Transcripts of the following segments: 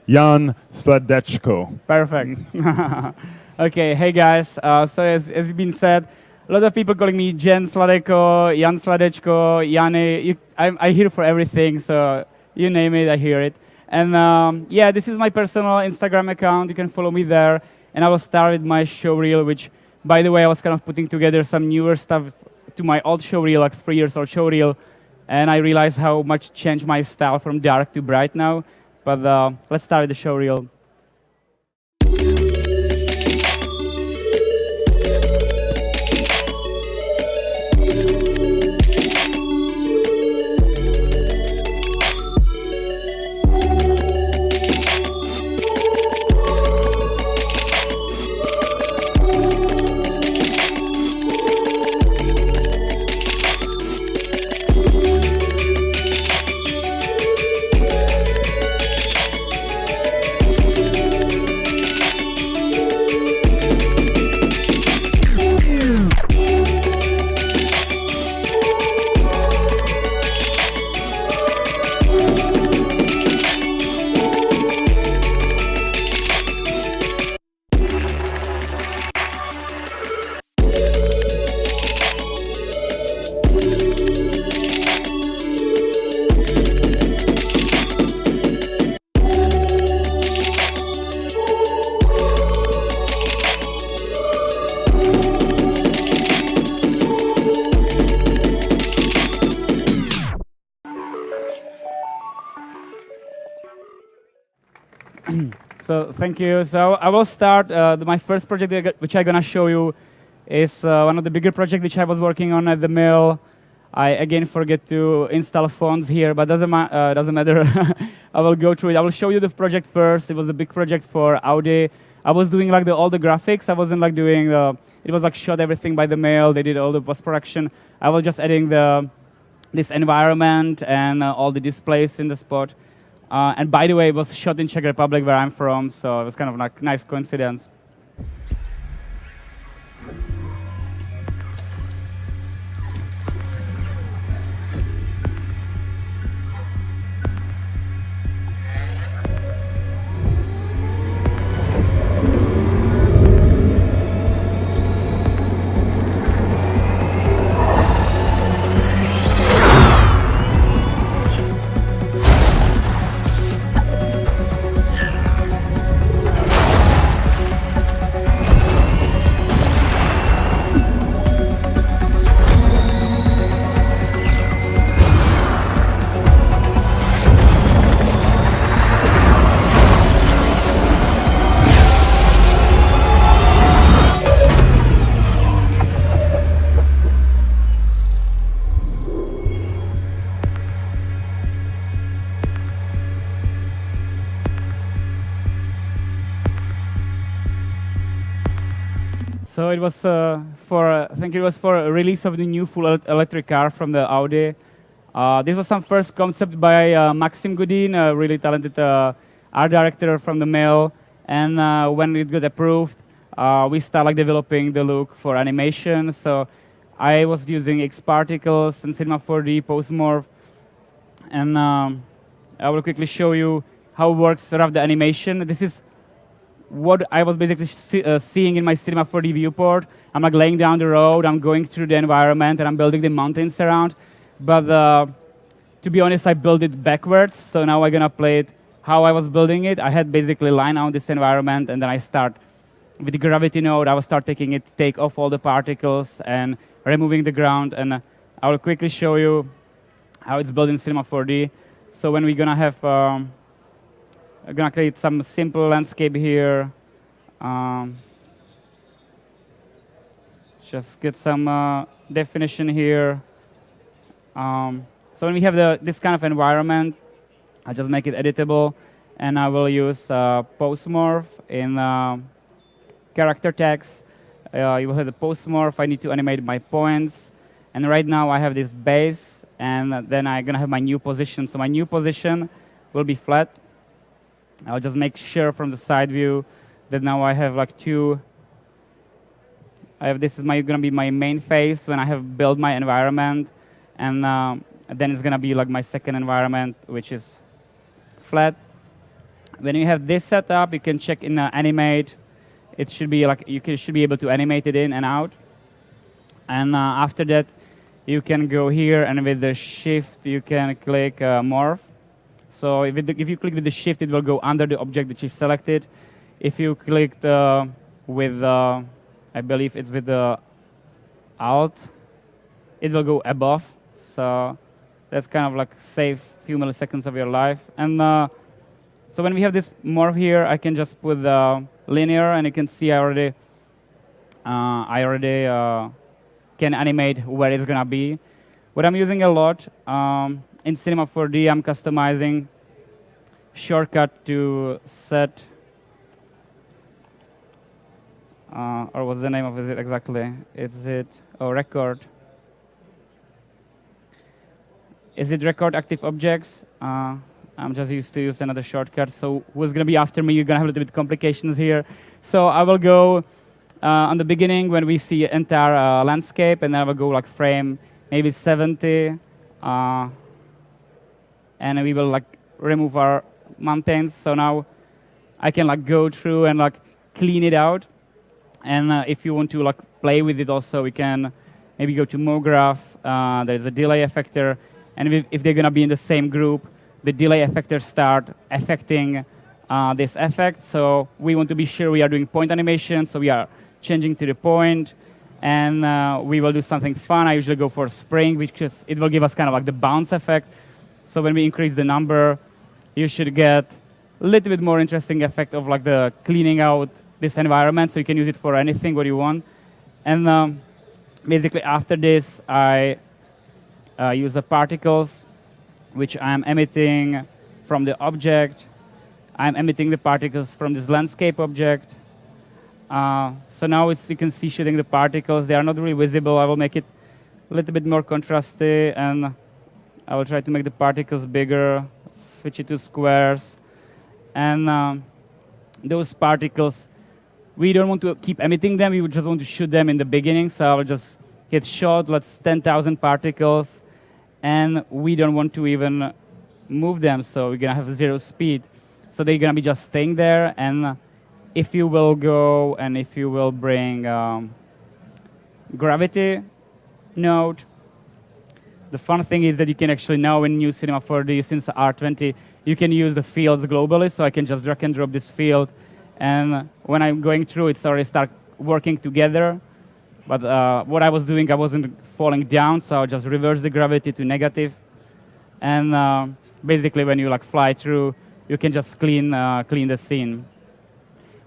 Jan Sladecko. Perfect. Okay, hey guys. So as you've been said, a lot of people calling me Jan Sladecko, Jan Sladecko, Jane. I'm here for everything, so you name it, I hear it. And yeah, this is my personal Instagram account. You can follow me there. And I will start with my showreel, which, by the way, I was kind of putting together some newer stuff to my old showreel, like 3 years old showreel. And I realized how much changed my style from dark to bright now. But let's start with the showreel. So thank you. So I will start. My first project which I'm gonna show you is one of the bigger projects which I was working on at the mill. I again forget to install fonts here, but doesn't matter. I will go through it. I will show you the project first. It was a big project for Audi. I was doing like all the graphics. I wasn't like doing. It was like shot everything by the mill. They did all the post production. I was just adding this environment and all the displays in the spot. And by the way, it was shot in Czech Republic, where I'm from, so it was kind of like a nice coincidence. So it was I think it was for a release of the new full electric car from the Audi. This was some first concept by Maxim, a really talented art director from the mill. And when it got approved, we started developing the look for animation. So I was using X particles and Cinema 4D post-morph. And I will quickly show you how it works around the animation. This is what I was basically seeing in my Cinema 4D viewport. I'm like laying down the road, I'm going through the environment, and I'm building the mountains around. But to be honest, I built it backwards, so now I'm gonna play it how I was building it. I had basically line out this environment, and then I start with the gravity node. I will start take off all the particles and removing the ground, and I will quickly show you how it's built in Cinema 4D. So when we're gonna have I'm going to create some simple landscape here. Just get some definition here. So when we have this kind of environment, I just make it editable. And I will use postmorph in character text. You will have the postmorph. I need to animate my points. And right now I have this base. And then I'm going to have my new position. So my new position will be flat. I'll just make sure from the side view that now I have like two. This is going to be my main face when I have built my environment, and then it's going to be like my second environment, which is flat. When you have this set up, you can check in animate. It should be like should be able to animate it in and out. And after that, you can go here, and with the shift, you can click morph. So if you click with the shift, it will go under the object that you selected. If you clicked with, I believe it's with the alt, it will go above. So that's kind of like save few milliseconds of your life. And so when we have this morph here, I can just put linear, and you can see I already can animate where it's gonna be. What I'm using a lot in Cinema 4D, I'm customizing shortcut to set, or what's the name of it exactly? Record. Is it record active objects? I'm just used to use another shortcut. So who's going to be after me? You're going to have a little bit of complications here. So I will go on the beginning when we see entire landscape, and then I will go like frame maybe 70, and we will like remove our mountains. So now I can like go through and like clean it out. And if you want to like play with it also, we can maybe go to SIGGRAPH. There's a delay effector. And if they're going to be in the same group, the delay effectors start affecting this effect. So we want to be sure we are doing point animation. So we are changing to the point. And we will do something fun. I usually go for spring, because it will give us kind of like the bounce effect. So when we increase the number, you should get a little bit more interesting effect of like the cleaning out this environment. So you can use it for anything what you want. And basically after this, I use the particles, which I'm emitting from the object. I'm emitting the particles from this landscape object. So now you can see shooting the particles. They are not really visible. I will make it a little bit more contrasty, and I will try to make the particles bigger, switch it to squares. And those particles, we don't want to keep emitting them. We would just want to shoot them in the beginning. So I will just hit shot, let's 10,000 particles. And we don't want to even move them, so we're going to have 0 speed. So they're going to be just staying there. And if you will go and if you will bring gravity node, the fun thing is that you can actually now in new Cinema 4D, since R20, you can use the fields globally. So I can just drag and drop this field. And when I'm going through, it's already start working together. But what I was doing, I wasn't falling down, so I just reverse the gravity to negative. And basically, when you like fly through, you can just clean the scene.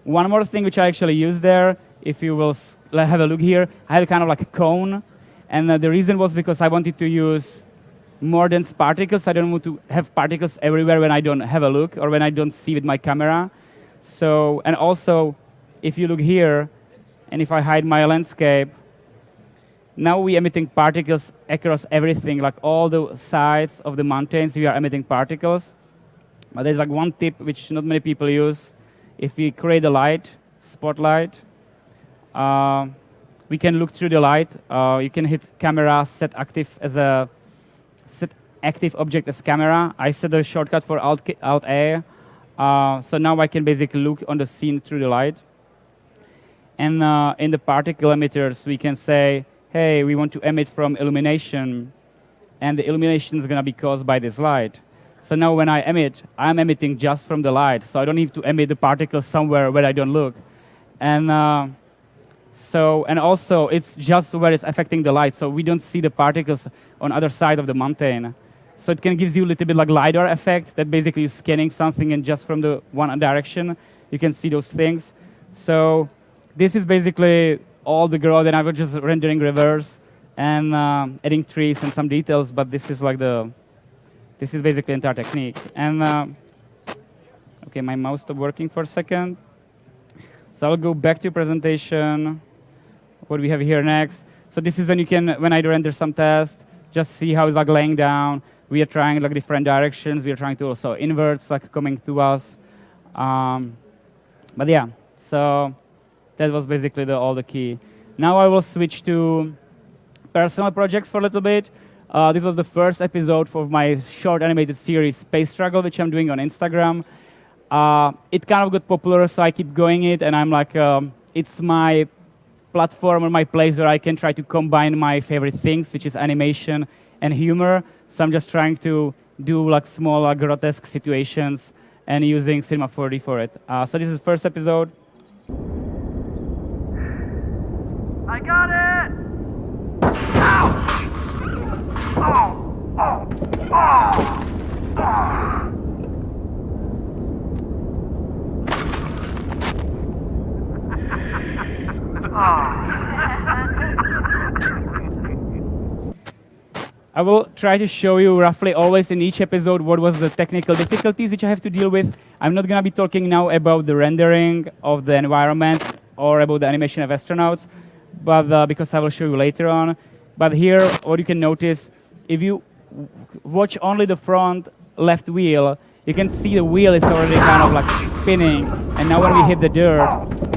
One more thing which I actually use there, if you will have a look here, I have kind of like a cone. And the reason was because I wanted to use more dense particles. I don't want to have particles everywhere when I don't have a look or when I don't see with my camera. So, and also, if you look here, and if I hide my landscape, now we're emitting particles across everything, like all the sides of the mountains, we are emitting particles. But there's like one tip which not many people use. If we create a light, spotlight, we can look through the light. You can hit camera, set active object as camera. I set a shortcut for Alt-A. So now I can basically look on the scene through the light. And in the particle emitters, we can say, hey, we want to emit from illumination. And the illumination is going to be caused by this light. So now when I emit, I'm emitting just from the light. So I don't need to emit the particles somewhere where I don't look. And also, it's just where it's affecting the light. So we don't see the particles on other side of the mountain. So it can give you a little bit like LiDAR effect, that basically is scanning something and just from the one direction, you can see those things. So this is basically all the growth, and I was just rendering reverse and adding trees and some details, but this is like this is basically the entire technique. And okay, my mouse stopped working for a second. So I'll go back to presentation. What we have here next. So this is when I render some test, just see how it's like laying down. We are trying like different directions. We are trying to also inverts like coming to us. But yeah, so that was basically all the key. Now I will switch to personal projects for a little bit. This was the first episode for my short animated series, Space Struggle, which I'm doing on Instagram. It kind of got popular, so I keep going it, and I'm like, it's my platform or my place where I can try to combine my favorite things, which is animation and humor. So I'm just trying to do like small grotesque situations and using Cinema 4D for it. So this is the first episode. I got it! Ow! Oh! Oh! Oh! Oh! I will try to show you roughly always in each episode what was the technical difficulties which I have to deal with. I'm not going to be talking now about the rendering of the environment or about the animation of astronauts, but because I will show you later on. But here, what you can notice, if you watch only the front left wheel, you can see the wheel is already kind of like spinning. And now when we hit the dirt,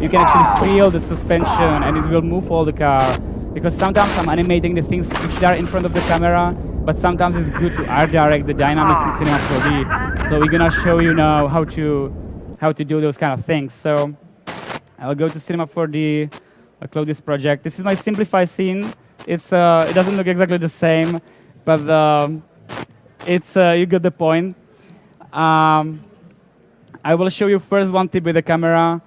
you can actually feel the suspension and it will move all the car. Because sometimes I'm animating the things which are in front of the camera, but sometimes it's good to art direct the dynamics in Cinema 4D. So we're gonna show you now how to do those kind of things. So I'll go to Cinema 4D, I'll close this project. This is my simplified scene. It doesn't look exactly the same, but you get the point. I will show you first one tip with the camera.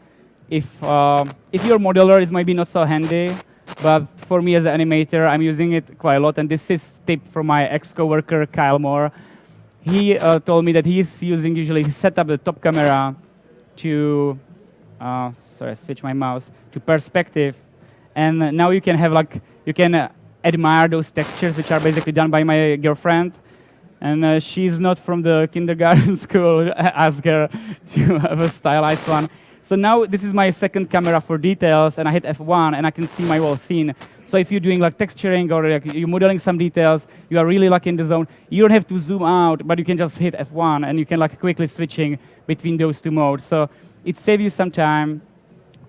If your modeler is maybe not so handy, but for me as an animator, I'm using it quite a lot. And this is a tip from my ex-coworker, Kyle Moore. He told me that he's usually set up the top camera to, sorry, I switched my mouse, to perspective. And now you can have you can admire those textures, which are basically done by my girlfriend. And she's not from the kindergarten school. Ask her to have a stylized one. So now this is my second camera for details, and I hit F1, and I can see my whole scene. So if you're doing like texturing or you're modeling some details, you are really in the zone. You don't have to zoom out, but you can just hit F1, and you can quickly switching between those two modes. So it saves you some time.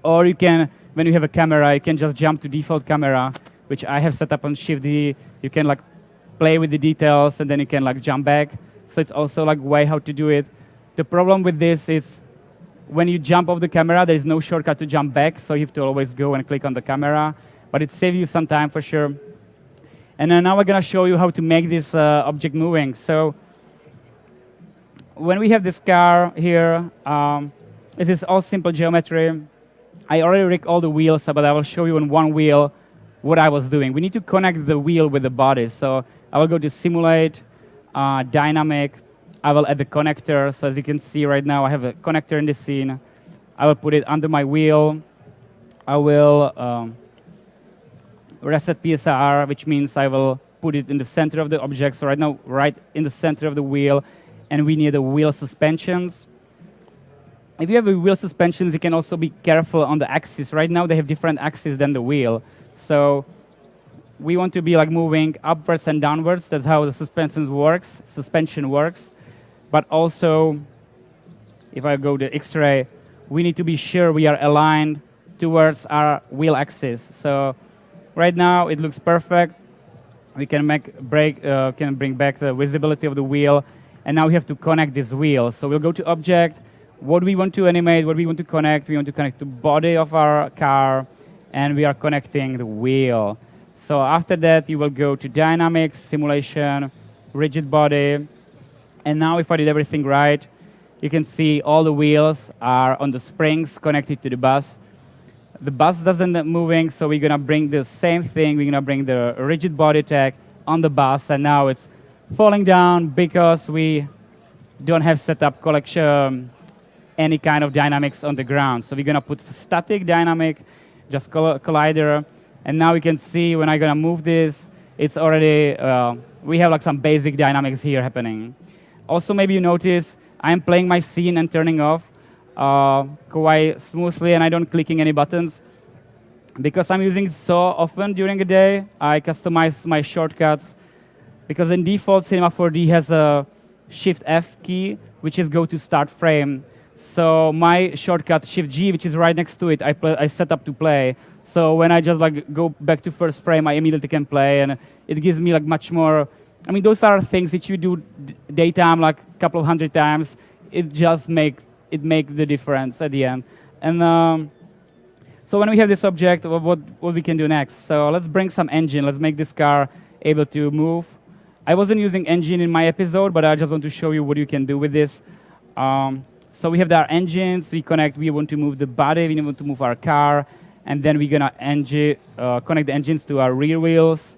Or you can, when you have a camera, you can just jump to default camera, which I have set up on Shift D. You can play with the details, and then you can jump back. So it's also way how to do it. The problem with this is when you jump off the camera, there is no shortcut to jump back, so you have to always go and click on the camera. But it saves you some time for sure. And now we're going to show you how to make this object moving. So when we have this car here, this is all simple geometry. I already rigged all the wheels, but I will show you on one wheel what I was doing. We need to connect the wheel with the body. So I will go to Simulate, Dynamic. I will add the connector. So as you can see right now, I have a connector in this scene. I will put it under my wheel. I will reset PSR, which means I will put it in the center of the object. So right now, right in the center of the wheel. And we need the wheel suspensions. If you have wheel suspensions, you can also be careful on the axis. Right now, they have different axes than the wheel. So we want to be moving upwards and downwards. That's how the suspension works. But also, if I go to X-ray, we need to be sure we are aligned towards our wheel axis. So right now, it looks perfect. We can bring back the visibility of the wheel. And now we have to connect this wheel. So we'll go to Object. What we want to animate, what we want to connect. We want to connect the body of our car. And we are connecting the wheel. So after that, you will go to Dynamics, Simulation, Rigid Body. And now if I did everything right, you can see all the wheels are on the springs connected to the bus. The bus doesn't moving, so we're going to bring the same thing. We're going to bring the rigid body tag on the bus. And now it's falling down because we don't have set up any kind of dynamics on the ground. So we're going to put static dynamic, just collider. And now we can see when I'm going to move this, it's already, we have some basic dynamics here happening. Also, maybe you notice I'm playing my scene and turning off quite smoothly, and I don't clicking any buttons. Because I'm using it so often during the day, I customize my shortcuts. Because in default, Cinema 4D has a Shift-F key, which is go to start frame. So my shortcut, Shift-G, which is right next to it, I set up to play. So when I just go back to first frame, I immediately can play, and it gives me much more. I mean, those are things that you do daytime a couple of hundred times. It just makes it makes the difference at the end. And so when we have this object, what we can do next? So let's bring some engine. Let's make this car able to move. I wasn't using engine in my episode, but I just want to show you what you can do with this. So we have our engines. We want to move the body. We want to move our car. And then we're going to connect the engines to our rear wheels,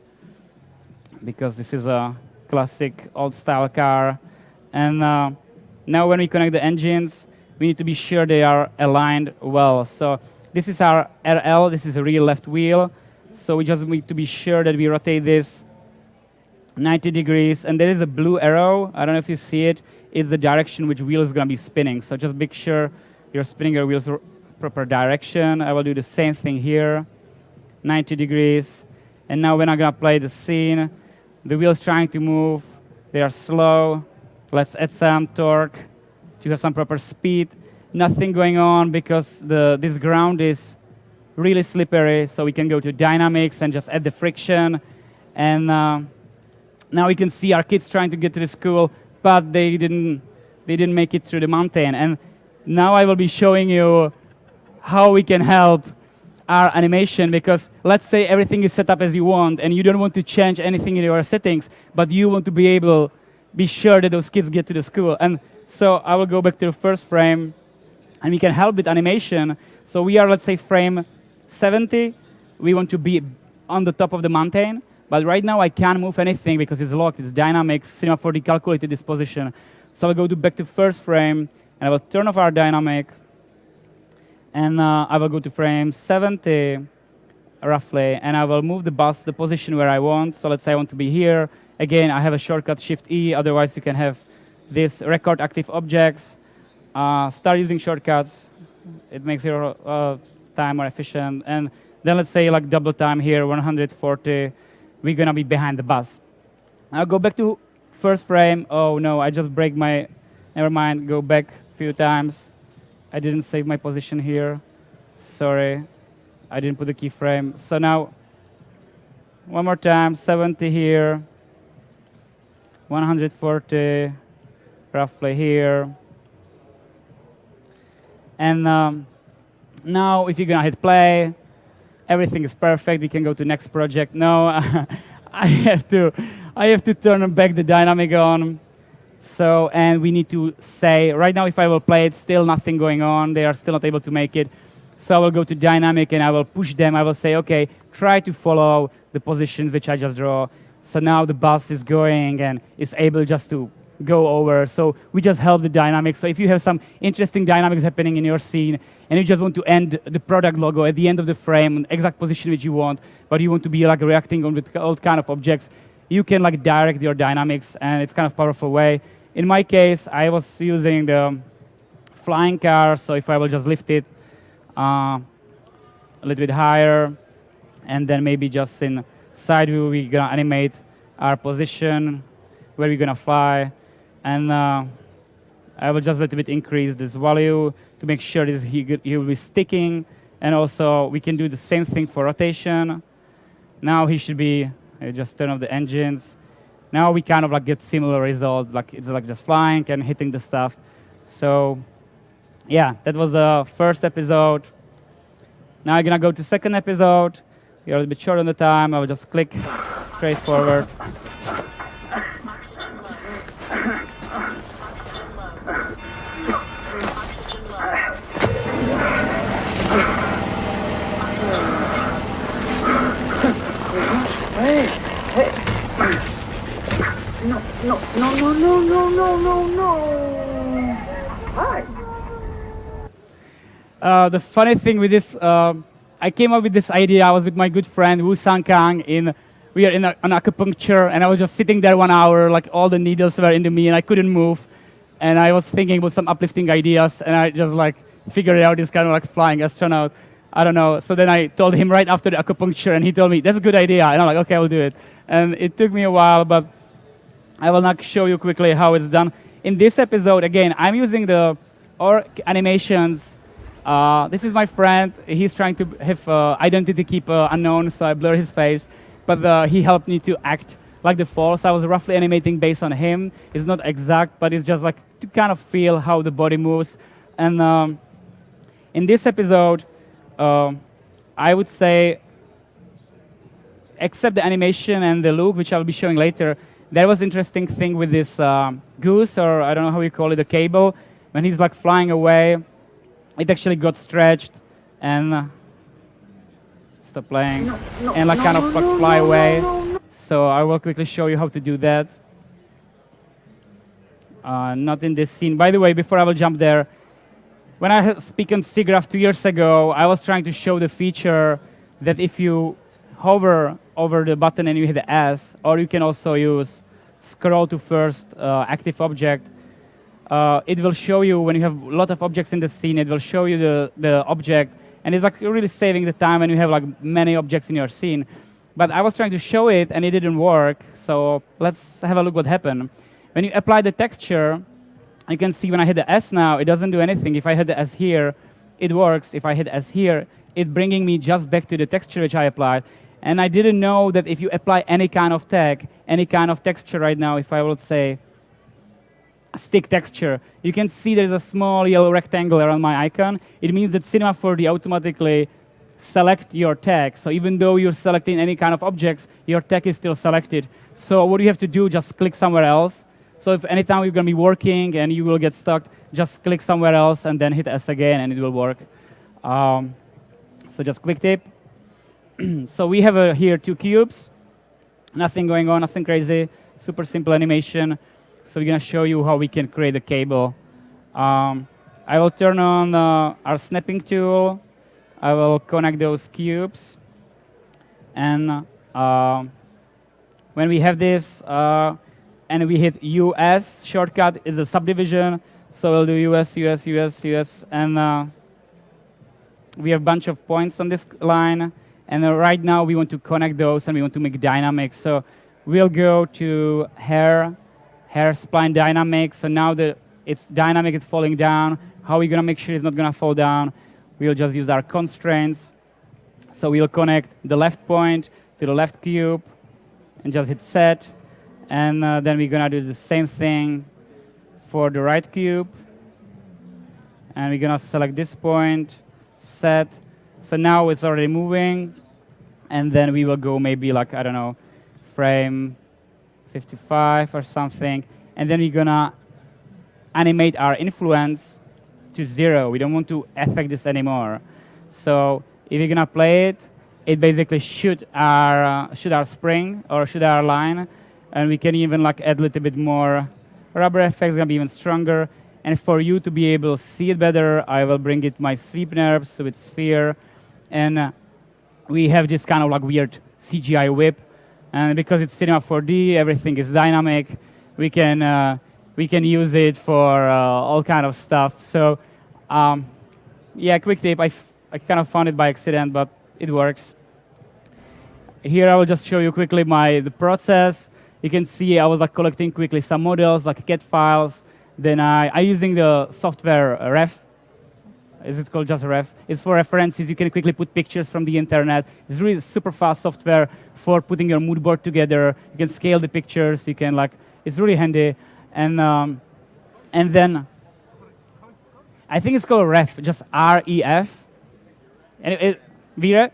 because this is a classic old-style car. And now when we connect the engines, we need to be sure they are aligned well. So this is our RL. This is a rear left wheel. So we just need to be sure that we rotate this 90 degrees. And there is a blue arrow. I don't know if you see it. It's the direction which wheel is going to be spinning. So just make sure you're spinning your wheels proper direction. I will do the same thing here, 90 degrees. And now when I'm going to play the scene, the wheel's trying to move. They are slow. Let's add some torque to have some proper speed. Nothing going on because this ground is really slippery. So we can go to dynamics and just add the friction. And now we can see our kids trying to get to the school, but they didn't make it through the mountain. And now I will be showing you how we can help our animation, because let's say everything is set up as you want and you don't want to change anything in your settings, but you want to be sure that those kids get to the school. And so I will go back to the first frame and we can help with animation. So we are, let's say, frame 70. We want to be on the top of the mountain, but right now I can't move anything because it's locked, it's dynamic. Cinema 4D calculated this position. So I'll go back to first frame and I will turn off our dynamic. And I will go to frame 70, roughly, and I will move the bus, the position where I want. So let's say I want to be here. Again, I have a shortcut, Shift-E. Otherwise, you can have this record active objects. Start using shortcuts. It makes your time more efficient. And then let's say like double time here, 140. We're going to be behind the bus. I'll go back to first frame. Oh, no, I just break my... Never mind, go back a few times. I didn't save my position here. Sorry, I didn't put the keyframe. So now, one more time, 70 here, 140, roughly here. And now, if you're gonna hit play, everything is perfect. We can go to next project. No, I have to turn back the dynamic on. So, and we need to say, right now if I will play it, still nothing going on. They are still not able to make it. So I will go to dynamic and I will push them. I will say, okay, try to follow the positions which I just draw. So now the bus is going and is able just to go over. So we just help the dynamics. So if you have some interesting dynamics happening in your scene and you just want to end the product logo at the end of the frame, exact position which you want, but you want to be like reacting on with all kind of objects, you can like direct your dynamics, and it's kind of powerful way. In my case, I was using the flying car, so if I will just lift it a little bit higher, and then maybe just in side view, we're gonna animate our position, where we're gonna fly, and I will just a little bit increase this value to make sure that he will be sticking, and also we can do the same thing for rotation. Now he should be, just turn off the engines. Now we kind of like get similar result, like it's like just flying and hitting the stuff. So yeah, that was the first episode. Now I'm gonna go to second episode. We're a little bit short on the time. I will just click straight forward. Oxygen low. Oxygen low. Oxygen low. Hey, hey. No, no, no, no, no, no, no, no, no. Hi. The funny thing with this, I came up with this idea. I was with my good friend Wu Sang Kang. We are on acupuncture, and I was just sitting there 1 hour, like all the needles were into me, and I couldn't move. And I was thinking about some uplifting ideas, and I just like figured out this kind of like flying astronaut. I don't know. So then I told him right after the acupuncture, and he told me, that's a good idea. And I'm like, okay, I'll do it. And it took me a while, but I will now show you quickly how it's done. In this episode, again, I'm using the animations. This is my friend. He's trying to have identity keep unknown, so I blur his face. But he helped me to act like the fall. So I was roughly animating based on him. It's not exact, but it's just like to kind of feel how the body moves. And in this episode, I would say, except the animation and the loop, which I'll be showing later, there was interesting thing with this goose, or I don't know how you call it, a cable. When he's like flying away, it actually got stretched and stop playing and like kind of like fly away. So I will quickly show you how to do that. Not in this scene. By the way, before I will jump there, when I speak on SIGGRAPH 2 years ago, I was trying to show the feature that if you hover over the button and you hit the S, or you can also use scroll to first active object, it will show you when you have a lot of objects in the scene, it will show you the object, and it's like really saving the time when you have like many objects in your scene. But I was trying to show it, and it didn't work, so let's have a look what happened. When you apply the texture, you can see when I hit the S now, it doesn't do anything. If I hit the S here, it works. If I hit S here, it's bringing me just back to the texture which I applied. And I didn't know that if you apply any kind of tag, any kind of texture right now, if I would say stick texture, you can see there's a small yellow rectangle around my icon. It means that Cinema 4D automatically select your tag. So even though you're selecting any kind of objects, your tag is still selected. So what you have to do, just click somewhere else. So if anytime you're going to be working and you will get stuck, just click somewhere else and then hit S again and it will work. So just quick tip. So we have here 2 cubes. Nothing going on, nothing crazy. Super simple animation. So we're going to show you how we can create a cable. I will turn on our snapping tool. I will connect those cubes. And when we have this, and we hit US, shortcut is a subdivision. So we'll do US, US, US, US. And we have a bunch of points on this line. And right now, we want to connect those, and we want to make dynamics. So we'll go to hair spline dynamics. So now that it's dynamic, it's falling down. How are we going to make sure it's not going to fall down? We'll just use our constraints. So we'll connect the left point to the left cube and just hit set. And then we're going to do the same thing for the right cube. And we're going to select this point, set. So now it's already moving. And then we will go maybe like, I don't know, frame 55 or something. And then we're going to animate our influence to 0. We don't want to affect this anymore. So if we're going to play it, it basically shoot our spring or shoot our line. And we can even like add a little bit more rubber effects, going to be even stronger. And for you to be able to see it better, I will bring it my sweep nerves with sphere. And we have this kind of like weird CGI whip. And because it's Cinema 4D, everything is dynamic. We can use it for all kind of stuff. So yeah, quick tip. I kind of found it by accident, but it works. Here I will just show you quickly the process. You can see I was like collecting quickly some models, like CAD files. Then I using the software ref. Is it called just ref? It's for references. You can quickly put pictures from the internet. It's really super fast software for putting your mood board together. You can scale the pictures. You can like, it's really handy. And then I think it's called ref, just R-E-F. And VREF?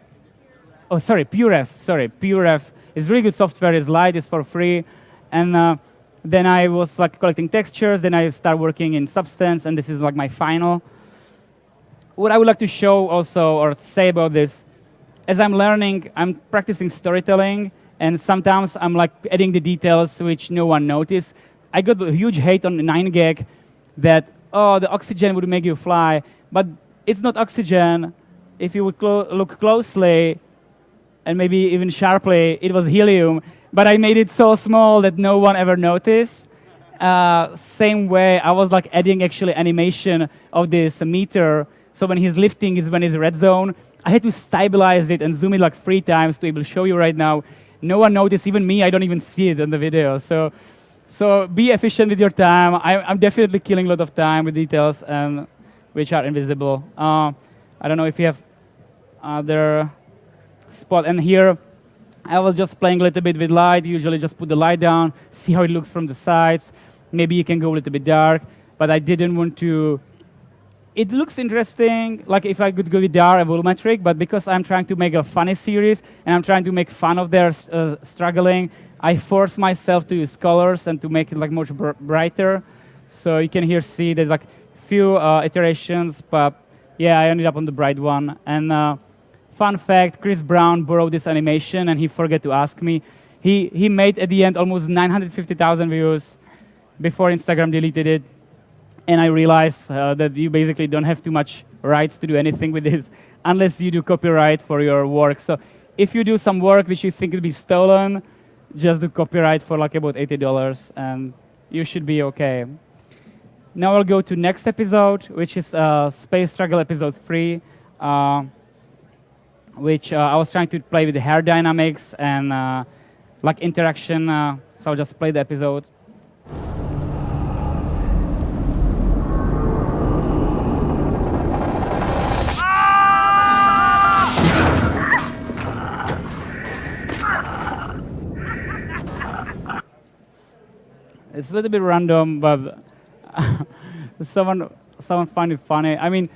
Oh, sorry, PureRef. Sorry, PureRef. It's really good software. It's light. It's for free. And then I was like collecting textures. Then I start working in Substance, and this is like my final. What I would like to show also or say about this, as I'm learning, I'm practicing storytelling, and sometimes I'm like adding the details which no one noticed. I got a huge hate on 9gag that, oh, the oxygen would make you fly, but it's not oxygen. If you would look closely, and maybe even sharply, it was helium, but I made it so small that no one ever noticed. Same way, I was like adding actually animation of this meter. So when he's lifting is when it's red zone. I had to stabilize it and zoom it like 3 times to be able to show you right now. No one noticed, even me, I don't even see it in the video. So be efficient with your time. I'm definitely killing a lot of time with details which are invisible. I don't know if you have other spot. And here, I was just playing a little bit with light. Usually just put the light down, see how it looks from the sides. Maybe you can go a little bit dark, but I didn't want to it looks interesting, like if I could go with DR volumetric, but because I'm trying to make a funny series and I'm trying to make fun of their struggling, I force myself to use colors and to make it like much brighter. So you can here see there's like few iterations, but yeah, I ended up on the bright one. And fun fact, Chris Brown borrowed this animation and he forgot to ask me. He made at the end almost 950,000 views before Instagram deleted it. And I realized that you basically don't have too much rights to do anything with this unless you do copyright for your work. So if you do some work which you think will be stolen, just do copyright for like about $80 and you should be okay. Now I'll go to next episode, which is Space Struggle episode 3, which I was trying to play with the hair dynamics and like interaction. So I'll just play the episode. It's a little bit random, but someone find it funny. I mean,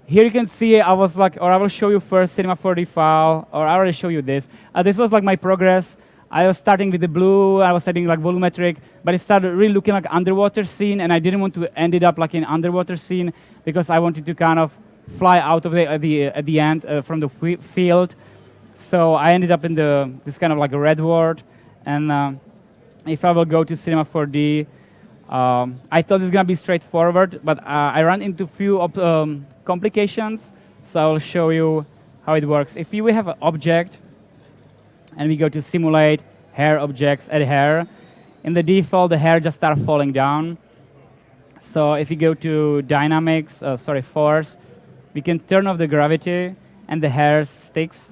here you can see I was like, or I will show you first Cinema 4D file, or I already show you this. This was like my progress. I was starting with the blue, I was setting like volumetric, but it started really looking like underwater scene, and I didn't want to end it up like in underwater scene because I wanted to kind of fly out of at the end from the field. So I ended up in this kind of like a red world, and if I will go to Cinema 4D, I thought it's going to be straightforward, but I ran into few complications, so I'll show you how it works. If we have an object, and we go to Simulate, Hair Objects, Add Hair, in the default, the hair just starts falling down. So if you go to Dynamics, Force, we can turn off the gravity, and the hair sticks.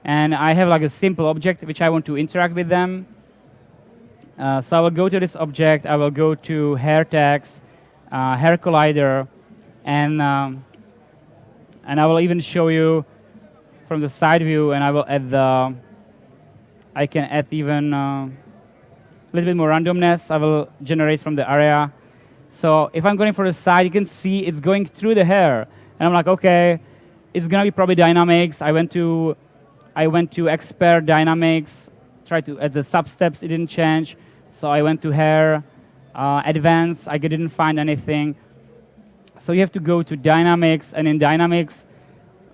And I have like a simple object, which I want to interact with them. So I will go to this object, I will go to hair tags, hair collider, and I will even show you from the side view, and I will add I can add even a little bit more randomness. I will generate from the area. So if I'm going for the side, you can see it's going through the hair. And I'm like, okay, it's going to be probably dynamics. I went to expert dynamics, tried to add the sub-steps, it didn't change. So I went to hair, advanced, I didn't find anything. So you have to go to dynamics, and in dynamics,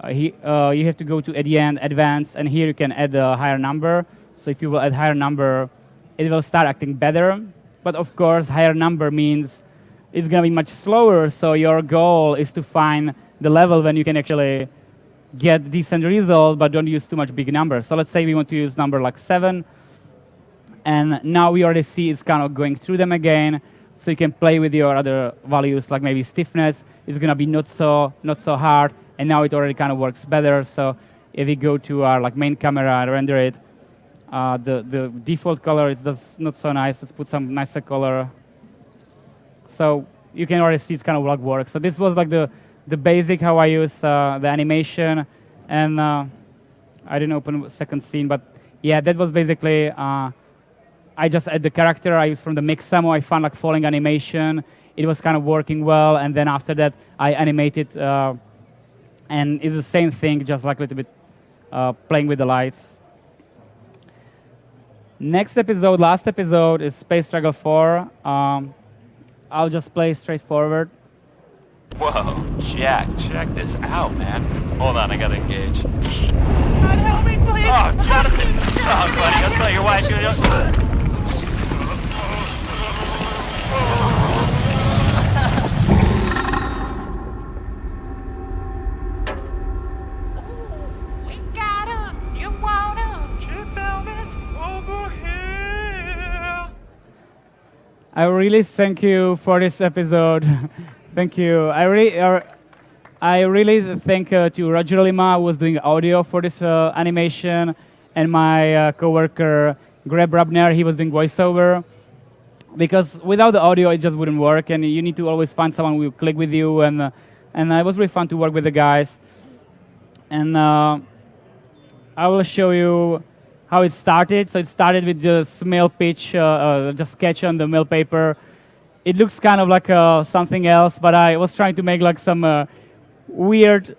you have to go to at the end, advanced, and here you can add a higher number. So if you will add higher number, it will start acting better. But of course, higher number means it's going to be much slower, so your goal is to find the level when you can actually get decent result, but don't use too much big numbers. So let's say we want to use number like 7. And now we already see it's kind of going through them again. So you can play with your other values, like maybe stiffness is going to be not so hard. And now it already kind of works better. So if we go to our like main camera and render it, the default color is not so nice. Let's put some nicer color. So you can already see it's kind of like works. So this was like the basic how I use the animation. And I didn't open a second scene, but yeah, that was basically. I just add the character I used from the Maxon. I found like falling animation. It was kind of working well, and then after that I animated, and it's the same thing, just like a little bit playing with the lights. Next episode, last episode, is Space Struggle 4. I'll just play straightforward. Whoa, Jack, check this out, man. Hold on, I gotta engage. God help me, please! Oh, Jonathan! Oh, buddy, I'll tell you why. We got 'em. You want 'em. Chip helmets over here. I really thank you for this episode. Thank you. I really thank to Roger Lima, who was doing audio for this animation, and my coworker Greg Rabner, he was doing voiceover. Because without the audio, it just wouldn't work, and you need to always find someone who will click with you. And it was really fun to work with the guys. And I will show you how it started. So it started with just mail pitch, just sketch on the mail paper. it looks kind of like something else, but I was trying to make like some weird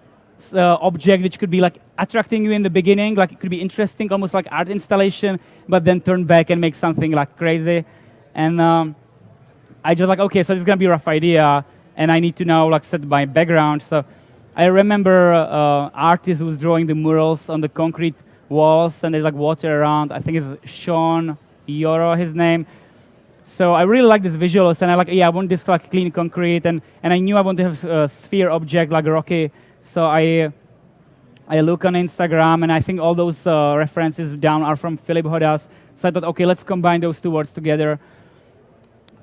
object which could be like attracting you in the beginning, like it could be interesting, almost like art installation, but then turn back and make something like crazy. And I just like, okay, so this is gonna be a rough idea, and I need to now like set my background. So I remember artist who was drawing the murals on the concrete walls, and there's like water around. I think it's Sean Yoro, his name. So I really like this visuals, and I like, yeah, I want this like clean concrete, and I knew I want to have a sphere object like rocky. So I look on Instagram, and I think all those references down are from Philip Hodas. So I thought, okay, let's combine those two words together.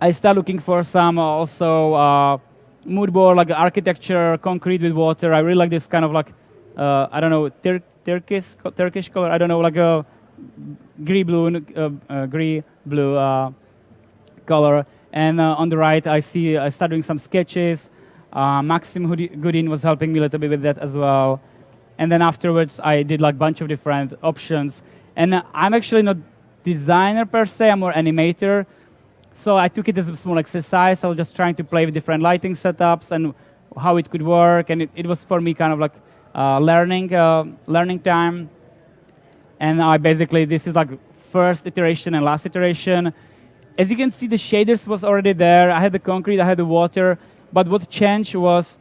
I start looking for some also mood board, like architecture, concrete with water. I really like this kind of like, I don't know, Turkish color. I don't know, like a gray-blue color. And on the right, I start doing some sketches. Maxim Goodin was helping me a little bit with that as well. And then afterwards, I did like a bunch of different options. And I'm actually not designer per se, I'm more animator. So I took it as a small exercise. I was just trying to play with different lighting setups and how it could work. And it was for me kind of like learning time. And I basically, this is like first iteration and last iteration. As you can see, the shaders was already there. I had the concrete, I had the water. But what changed was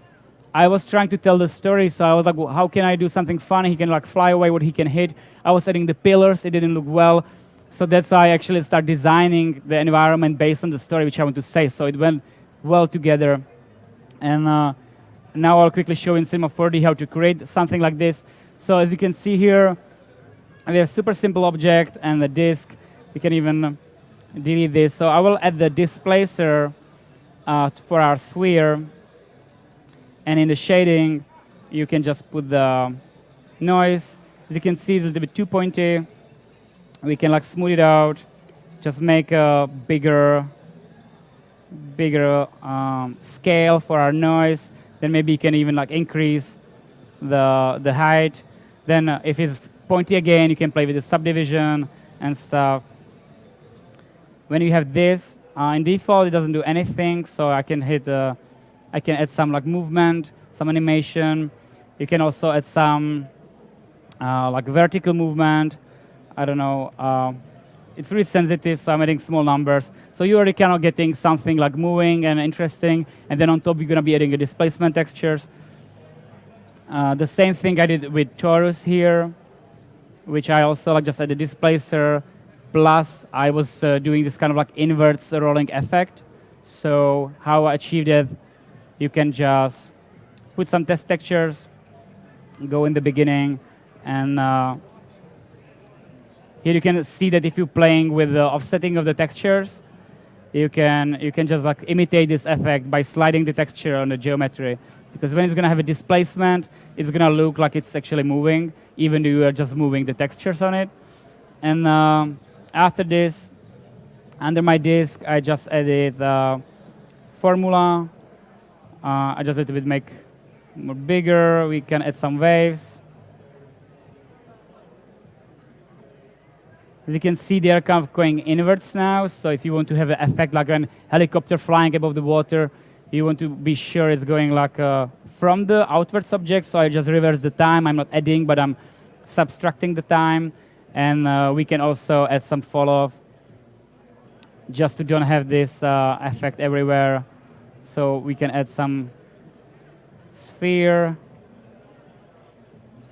I was trying to tell the story. So I was like, well, how can I do something funny? He can like fly away, what he can hit. I was adding the pillars. It didn't look well. So that's why I actually started designing the environment based on the story which I want to say. So it went well together. And now I'll quickly show in Cinema 4D how to create something like this. So as you can see here, we have a super simple object and the disk. We can even delete this. So I will add the displacer for our sphere. And in the shading, you can just put the noise. As you can see, it's a little bit too pointy. We can like smooth it out, just make a bigger scale for our noise. Then maybe you can even like increase the height. Then if it's pointy again, you can play with the subdivision and stuff. When you have this, in default, it doesn't do anything. So I can I can add some like movement, some animation. You can also add some like vertical movement. I don't know. It's really sensitive, so I'm adding small numbers. So you're already kind of getting something like moving and interesting. And then on top, you're going to be adding the displacement textures. The same thing I did with Taurus here, which I also like just added displacer. Plus, I was doing this kind of like inverts rolling effect. So how I achieved it, you can just put some test textures, go in the beginning, and here you can see that if you're playing with the offsetting of the textures, you can just like imitate this effect by sliding the texture on the geometry. Because when it's going to have a displacement, it's going to look like it's actually moving, even though you are just moving the textures on it. And after this, under my disk, I just added formula. I just a little bit make more bigger. We can add some waves. As you can see, they are kind of going inwards now. So if you want to have an effect like a helicopter flying above the water, you want to be sure it's going like from the outward subject. So I just reverse the time. I'm not adding, but I'm subtracting the time. And we can also add some fall-off just to don't have this effect everywhere. So we can add some sphere.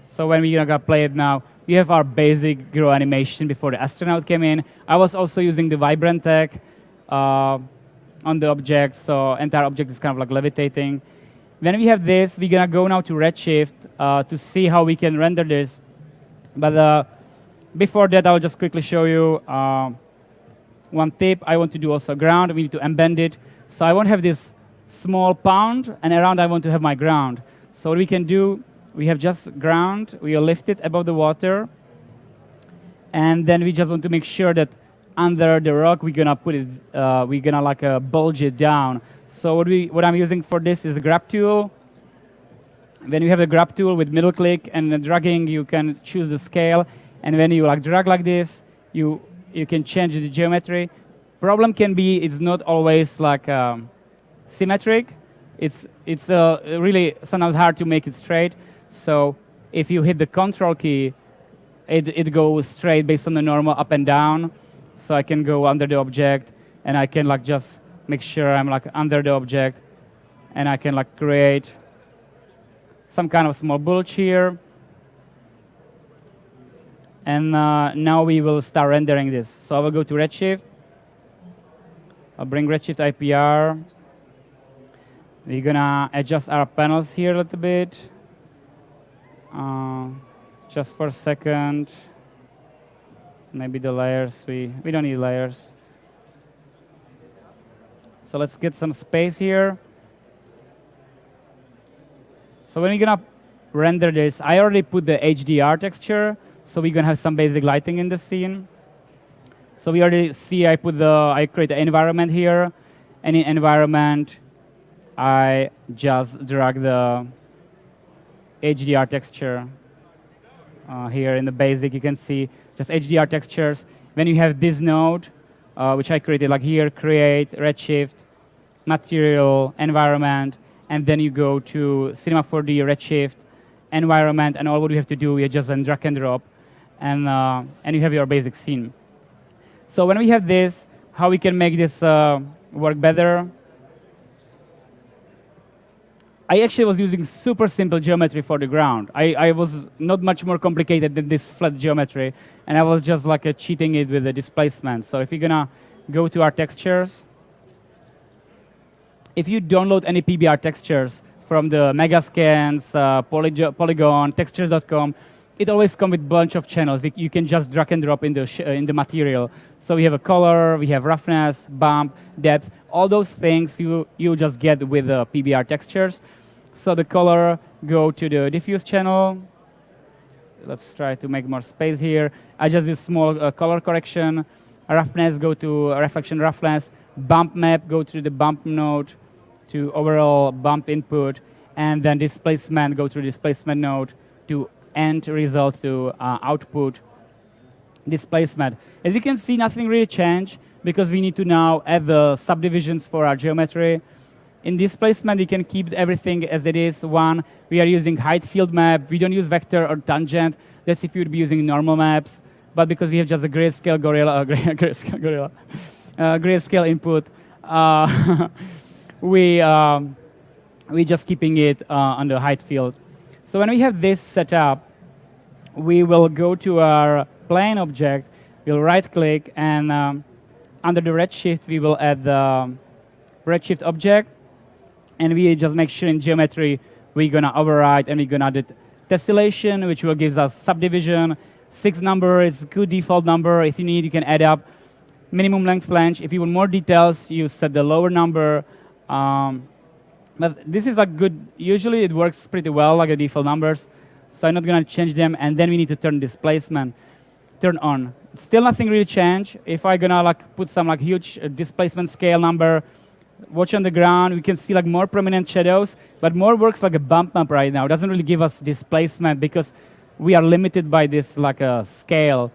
So when we're going to play it now, we have our basic grow animation before the astronaut came in. I was also using the vibrant tag on the object, so entire object is kind of like levitating. Then we have this. We're going to go now to Redshift to see how we can render this. But before that, I'll just quickly show you one tip. I want to do also ground. We need to embed it. So I want to have this small pound, and around I want to have my ground. So what we can do, we have just ground. We will lift it above the water. And then we just want to make sure that under the rock, we're going to put it, we're going to like bulge it down. So what I'm using for this is a grab tool. When you have the grab tool with middle click and the dragging, you can choose the scale. And when you like drag like this, you can change the geometry. Problem can be it's not always like symmetric. It's really sometimes hard to make it straight. So if you hit the control key, it goes straight based on the normal up and down. So I can go under the object, and I can like just make sure I'm like under the object, and I can like create some kind of small bulge here. And now we will start rendering this. So I will go to Redshift. I'll bring Redshift IPR. We're gonna adjust our panels here a little bit. Just for a second. Maybe the layers, we don't need layers. So let's get some space here. So when we're gonna render this, I already put the HDR texture, so we're gonna have some basic lighting in the scene. So we already see I create the environment here, and in environment, I just drag the HDR texture here in the basic. You can see just HDR textures. When you have this node, which I created like here, create, Redshift, material, environment, and then you go to Cinema 4D, Redshift, environment, and all what you have to do is just drag and drop, and you have your basic scene. So when we have this, how we can make this work better? I actually was using super simple geometry for the ground. I was not much more complicated than this flat geometry, and I was just like cheating it with the displacement. So if you're gonna go to our textures, if you download any PBR textures from the Megascans, Polygon, textures.com, it always comes with a bunch of channels. You can just drag and drop in the material. So we have a color, we have roughness, bump, depth, all those things you just get with the PBR textures. So the color, go to the diffuse channel. Let's try to make more space here. I just use small color correction. Roughness, go to reflection roughness. Bump map, go to the bump node to overall bump input. And then displacement, go to displacement node to end result to output displacement. As you can see, nothing really changed because we need to now add the subdivisions for our geometry. In displacement, you can keep everything as it is. One, we are using height field map. We don't use vector or tangent. That's if you would be using normal maps. But because we have just a grayscale grayscale input, we just keeping it on the height field. So when we have this set up, we will go to our plane object. We'll right-click, and under the redshift, we will add the redshift object. And we just make sure in geometry, we're going to override, and we're going to add tessellation, which will give us subdivision. 6 number is a good default number. If you need, you can add up. Minimum length flange. If you want more details, you set the lower number. But this is a good, usually it works pretty well, like the default numbers. So I'm not going to change them. And then we need to turn displacement, turn on. Still nothing really changed. If I'm going to put some huge displacement scale number, watch on the ground, we can see more prominent shadows, but more works like a bump map right now. It doesn't really give us displacement because we are limited by this a scale,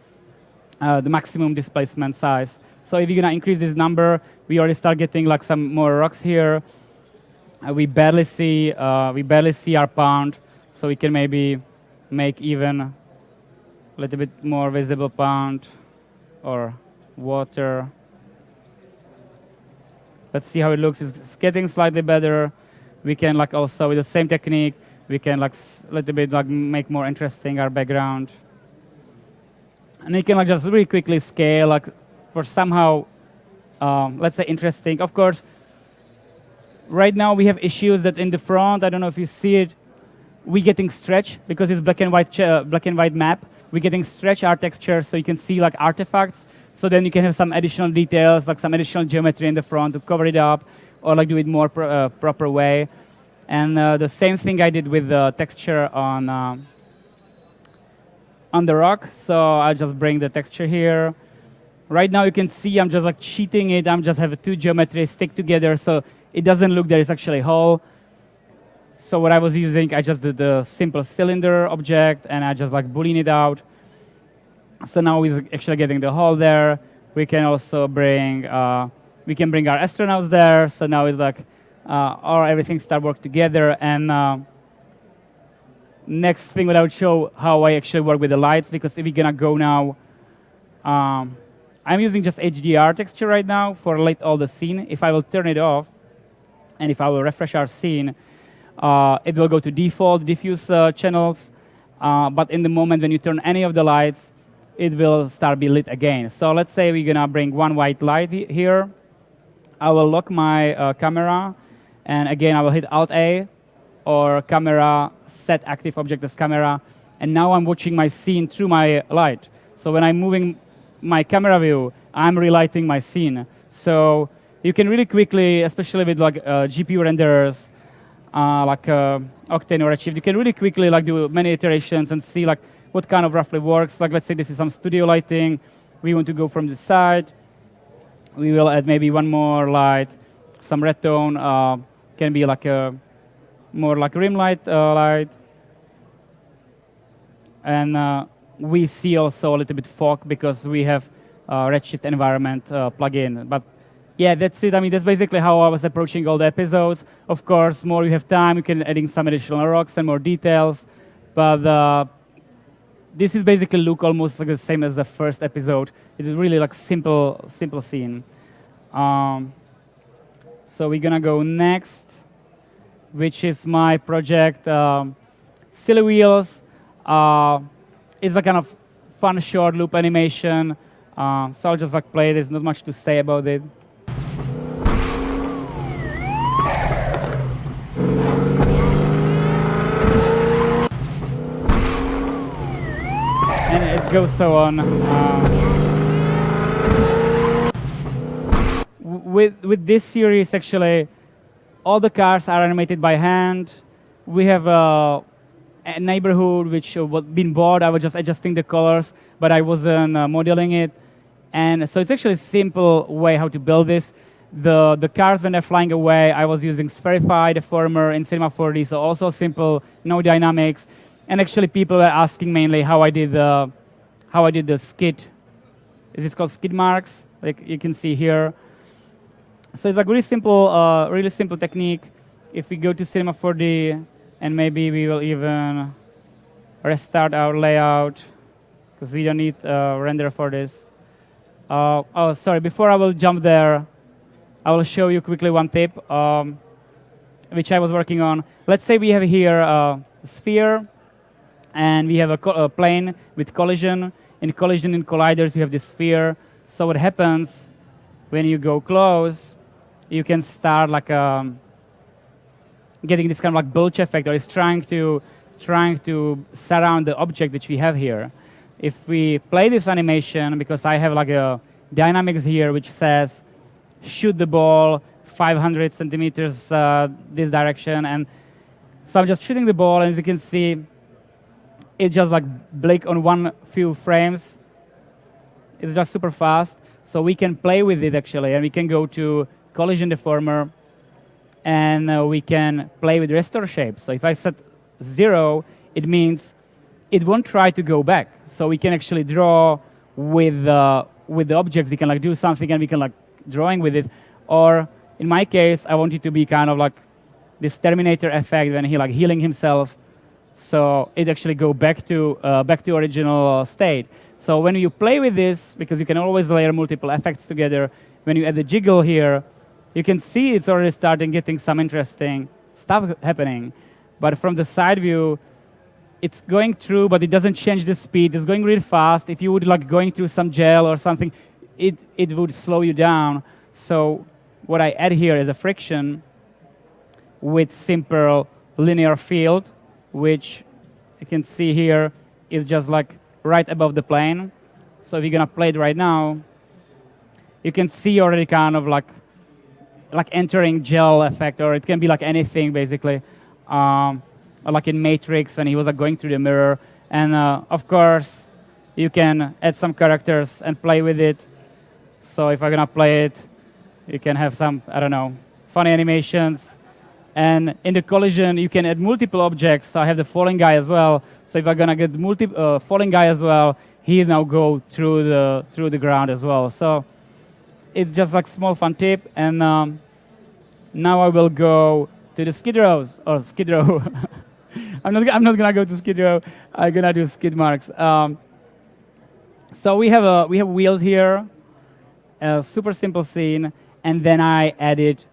the maximum displacement size. So if you're going to increase this number, we already start getting some more rocks here. We barely see our pond, so we can maybe make even a little bit more visible pond or water. Let's see how it looks. It's getting slightly better. We can also with the same technique, we can a little bit make more interesting our background. And you can just really quickly scale for somehow, let's say, interesting. Of course, right now we have issues that in the front, I don't know if you see it, we're getting stretch because it's black and white map. We're getting stretch art texture, so you can see artifacts. So then you can have some additional details, some additional geometry in the front to cover it up, or do it more proper way. And the same thing I did with the texture on the rock. So I'll just bring the texture here. Right now you can see I'm just cheating it. I'm just have 2 geometries stick together, so it doesn't look there is actually a hole. So what I was using, I just did the simple cylinder object, and I just Boolean it out. So now we're actually getting the hole there. we can also bring our astronauts there. So now it's like everything start work together. And next thing, what I would show how I actually work with the lights, because if we're gonna go now, I'm using just HDR texture right now for light all the scene. If I will turn it off, and if I will refresh our scene, it will go to default diffuse channels. But in the moment when you turn any of the lights, it will start be lit again. So let's say we're gonna bring one white light here. I will lock my camera, and again I will hit Alt-A, or camera, set active object as camera, and now I'm watching my scene through my light. So when I'm moving my camera view, I'm relighting my scene. So you can really quickly, especially with like GPU renderers, like Octane or Redshift, you can really quickly like do many iterations and see like what kind of roughly works. Like let's say this is some studio lighting. We want to go from the side. We will add maybe one more light, some red tone. Can be like a more like rim light. And we see also a little bit fog because we have Redshift environment plugin. But yeah, that's it. I mean, that's basically how I was approaching all the episodes. Of course, more you have time, you can adding some additional rocks and more details. But this is basically look almost like the same as the first episode. It is really like simple scene. So we're gonna go next, which is my project, Silly Wheels. It's a kind of fun short loop animation. So I'll just like play. There's not much to say about it. And it goes so on. With this series, actually, all the cars are animated by hand. We have a neighborhood which was been bought. I was just adjusting the colors, but I wasn't modeling it. And so it's actually a simple way how to build this. The cars, when they're flying away, I was using Spherify, the former in Cinema 4D, so also simple, no dynamics. And actually, people were asking mainly how I did the skid. Is this called skid marks? Like you can see here. So it's like really simple technique. If we go to Cinema 4D, and maybe we will even restart our layout because we don't need render for this. Oh, sorry. Before I will jump there, I will show you quickly one tip, which I was working on. Let's say we have here a sphere, and we have a plane with collision. In collision and colliders, you have this sphere. So what happens when you go close, you can start like getting this kind of like bulge effect, or it's trying to surround the object which we have here. If we play this animation, because I have like a dynamics here which says shoot the ball 500 centimeters this direction, and so I'm just shooting the ball, and as you can see, it just like blink on one few frames. It's just super fast, so we can play with it actually, and we can go to collision deformer, and we can play with restore shape. So if I set 0, it means it won't try to go back. So we can actually draw with the objects. We can like do something, and we can like drawing with it. Or in my case, I want it to be kind of like this Terminator effect when he like healing himself. So it actually go back to original state. So when you play with this, because you can always layer multiple effects together, when you add the jiggle here, you can see it's already starting getting some interesting stuff happening. But from the side view, it's going through, but it doesn't change the speed. It's going really fast. If you would like going through some gel or something, it would slow you down. So what I add here is a friction with simple linear field, which you can see here is just like right above the plane. So if you're gonna play it right now, you can see already kind of like entering gel effect, or it can be like anything basically. Or like in Matrix when he was like going through the mirror. And of course, you can add some characters and play with it. So if I'm gonna play it, you can have some, I don't know, funny animations. And in the collision, you can add multiple objects. So I have the falling guy as well. So if I'm gonna get falling guy as well, he now go through the ground as well. So it's just like small fun tip. And now I will go to the skid rows or skid row. I'm not gonna go to skid row. I'm gonna do skid marks. So we have wheels here, a super simple scene, and then I added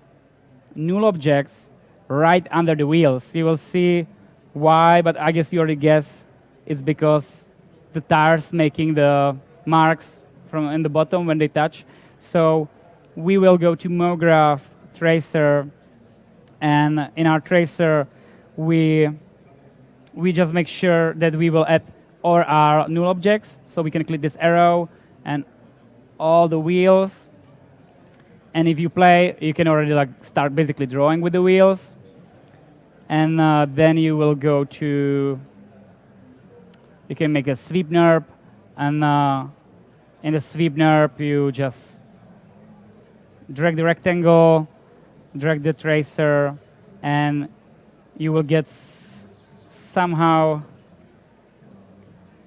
null objects right under the wheels. You will see why, but I guess you already guess it's because the tires making the marks from in the bottom when they touch. So we will go to MoGraph tracer, and in our tracer we just make sure that we will add all our null objects. So we can click this arrow and all the wheels. And if you play, you can already like start basically drawing with the wheels. And then you will go to, you can make a sweep nerp. And in the sweep nerp, you just drag the rectangle, drag the tracer, and you will get somehow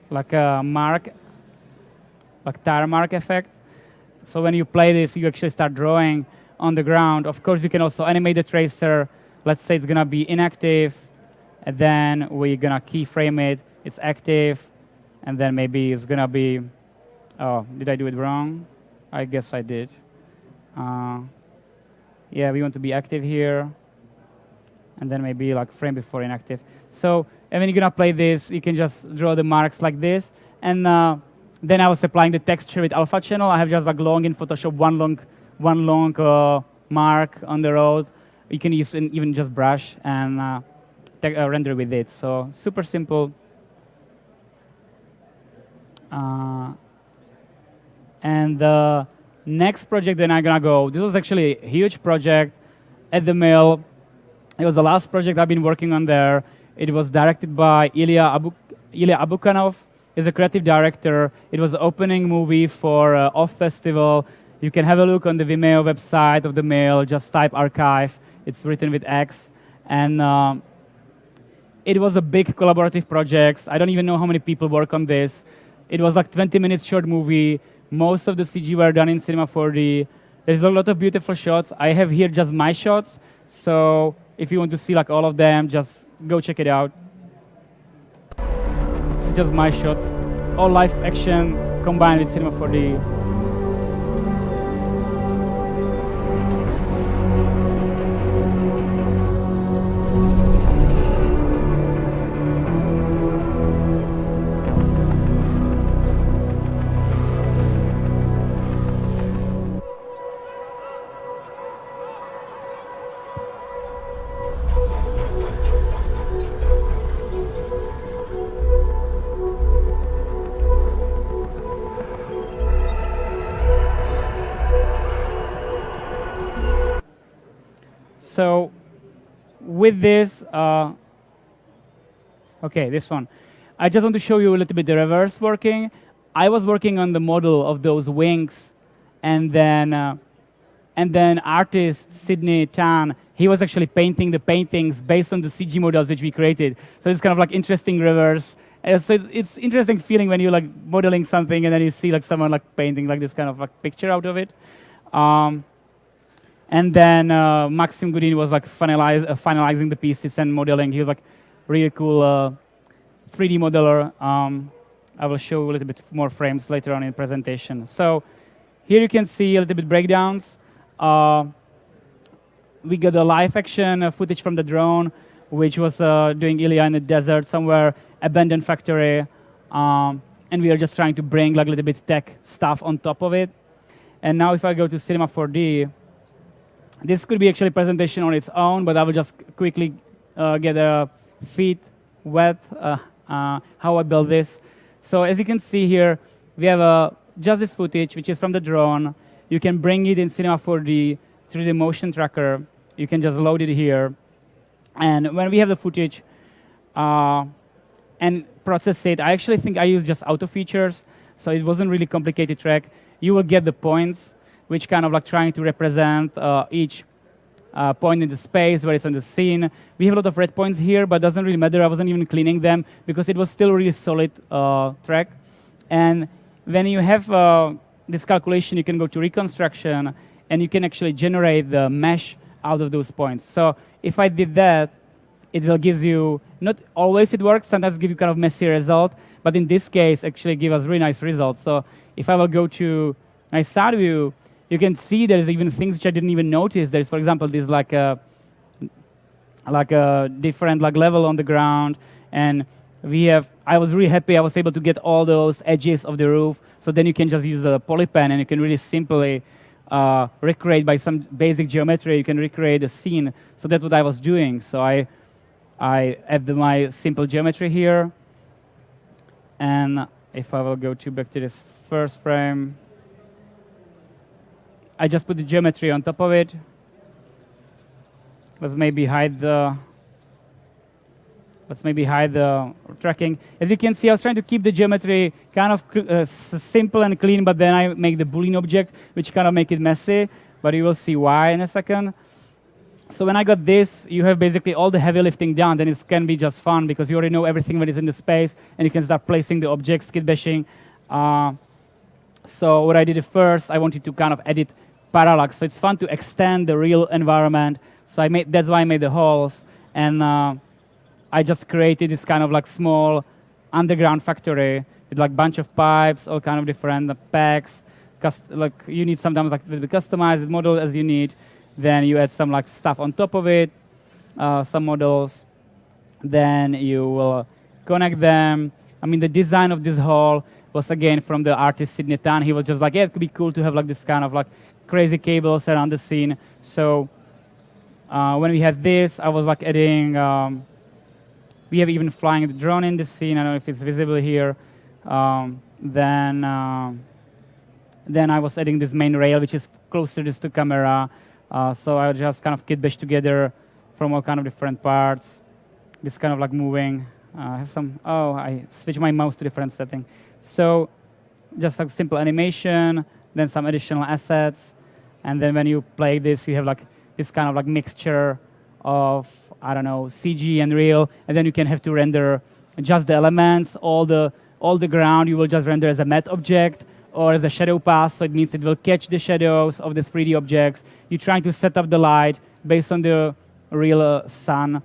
like a mark, like tire mark effect. So when you play this, you actually start drawing on the ground. Of course, you can also animate the tracer. Let's say it's gonna be inactive, and then we're gonna keyframe it. It's active, and then maybe it's gonna be, oh, did I do it wrong? I guess I did. Yeah, we want to be active here, and then maybe like frame before inactive. So, and when you're gonna play this, you can just draw the marks like this, and then I was applying the texture with alpha channel. I have just like long in Photoshop, one long mark on the road. You can use even just brush and render with it. So super simple. And the next project that I'm gonna go, this was actually a huge project at the mill. It was the last project I've been working on there. It was directed by Ilya Abukanov. He's a creative director. It was an opening movie for Off Festival. You can have a look on the Vimeo website of the mill. Just type archive. It's written with X. And it was a big collaborative project. I don't even know how many people work on this. It was like 20 minutes short movie. Most of the CG were done in Cinema 4D. There's a lot of beautiful shots. I have here just my shots. So if you want to see like all of them, just go check it out. This is just my shots. All live action combined with Cinema 4D. So with this, okay, this one. I just want to show you a little bit the reverse working. I was working on the model of those wings, and then artist Sydney Tan, he was actually painting the paintings based on the CG models which we created. So it's kind of like interesting reverse. So it's interesting feeling when you're like modeling something and then you see like someone like painting like this kind of like picture out of it. And then Maxim Gudin was like finalizing the pieces and modeling. He was like really cool 3D modeler. I will show you a little bit more frames later on in the presentation. So here you can see a little bit breakdowns. We got the live action footage from the drone, which was doing Ilya in the desert somewhere, abandoned factory. And we are just trying to bring like a little bit tech stuff on top of it. And now if I go to Cinema 4D, this could be actually a presentation on its own, but I will just quickly get a feet wet how I built this. So as you can see here, we have just this footage, which is from the drone. You can bring it in Cinema 4D through the motion tracker. You can just load it here. And when we have the footage and process it, I actually think I used just auto features, so it wasn't really complicated track. You will get the points, which kind of like trying to represent each point in the space where it's on the scene. We have a lot of red points here, but it doesn't really matter. I wasn't even cleaning them because it was still a really solid track. And when you have this calculation, you can go to reconstruction, and you can actually generate the mesh out of those points. So if I did that, it will give you, not always it works, sometimes give you kind of messy result, but in this case, actually give us really nice results. So if I will go to my side view, you can see there's even things which I didn't even notice. There's, for example, this like a different like level on the ground, and I was really happy I was able to get all those edges of the roof. So then you can just use a polypen, and you can really simply recreate by some basic geometry. You can recreate a scene. So that's what I was doing. So I add my simple geometry here, and if I will go back to this first frame, I just put the geometry on top of it. Let's maybe hide the tracking. As you can see, I was trying to keep the geometry kind of simple and clean, but then I make the Boolean object, which kind of make it messy. But you will see why in a second. So when I got this, you have basically all the heavy lifting done. Then it can be just fun because you already know everything that is in the space, and you can start placing the objects, skid bashing. So what I did first, I wanted to kind of edit parallax. So it's fun to extend the real environment. So that's why I made the holes, and I just created this kind of like small underground factory with like bunch of pipes, all kind of different packs. Like you need sometimes like the customized model as you need. Then you add some like stuff on top of it, some models. Then you will connect them. I mean, the design of this hall was again from the artist Sidney Tan. He was just like, yeah, it could be cool to have like this kind of like crazy cables around the scene. So when we had this, I was like adding. We have even flying the drone in this scene. I don't know if it's visible here. Then I was adding this main rail, which is closer to the camera. So I just kind of kit bash together from all kind of different parts. This kind of like moving. I switched my mouse to different setting. So just like simple animation, then some additional assets. And then when you play this, you have like this kind of like mixture of, I don't know, CG and real. And then you can have to render just the elements, all the ground you will just render as a matte object or as a shadow path. So it means it will catch the shadows of the 3D objects. You're trying to set up the light based on the real sun.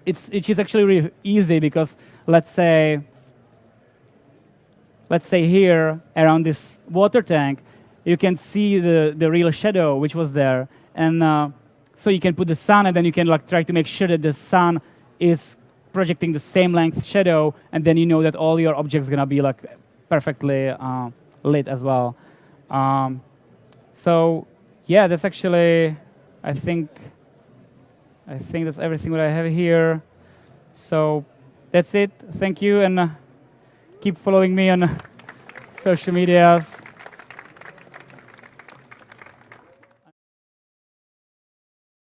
It is actually really easy because let's say here around this water tank, you can see the real shadow which was there. And so you can put the sun, and then you can like try to make sure that the sun is projecting the same length shadow, and then you know that all your objects are gonna be like perfectly lit as well. So yeah, that's actually, I think that's everything that I have here. So that's it. Thank you, and keep following me on social medias.